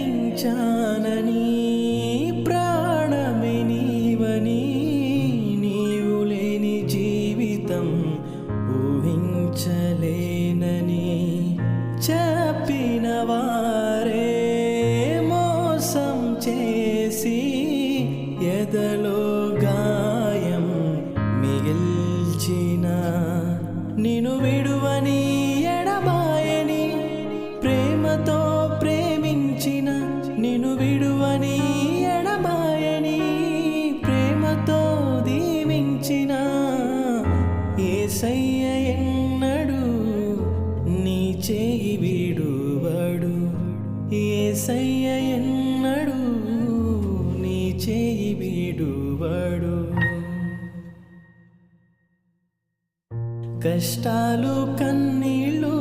ప్రేమించానని ప్రాణమే నీవని నీవు లేని జీవితం ఊహించలేనని చెప్పిన వారే మోసం చేసి ఎదలో గాయం మిగిల్చిన నిన్ను విడువని ఎడబాయని ప్రేమతో ప్రేమించిన నిన్ను విడువని ఎడబాయని ప్రేమతో దీవించిన యేసయ్య ఎన్నడు నీ చేయి విడువడు యేసయ్య ఎన్నడు నీ చేయి విడువడు కష్టాలు కన్నీళ్ళు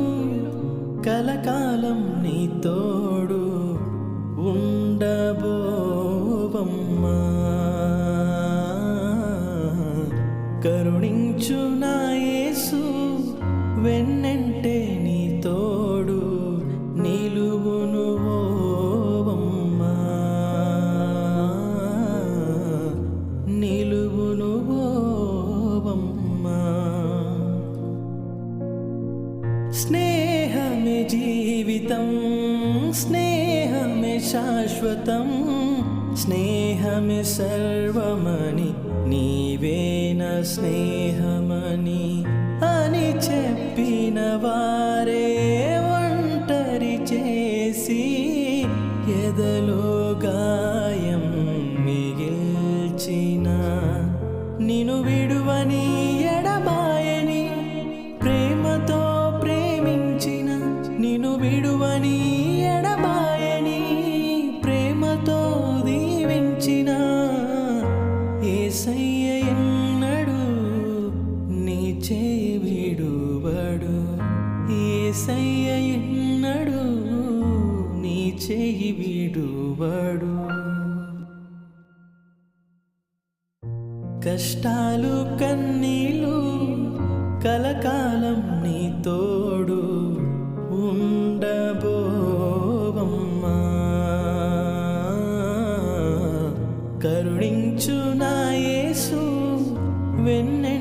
కలకాలం నీ తోడు ఉండబోవమ్మా కరుణించు నా యేసు వెన్నంటే నీ తోడు నిలువును ఓవమ్మా నిలువును ఓవమ్మా స్నేహమే జీవితం స్నేహమే శాశ్వతం స్నేహమే సర్వమని నీవేన స్నేహమని అని చెప్పిన వారే ఒంటరి చేసి ఎదలో గాయం మిగిల్చిన నిన్ను విడువని ఎడబాయని ప్రేమతో ప్రేమించిన నిన్ను విడువని ఎడబాయని ప్రేమతో దీవించిన యేసయ్య ఎన్నడు నీ చేయి విడువడు యేసయ్య ఎన్నడు నీ చేయి విడువడు కష్టాలు కన్నీళ్ళు కలకాలం నీ తోడు ఉండబోవమ్మా కరుణించు నా యేసు వెన్నె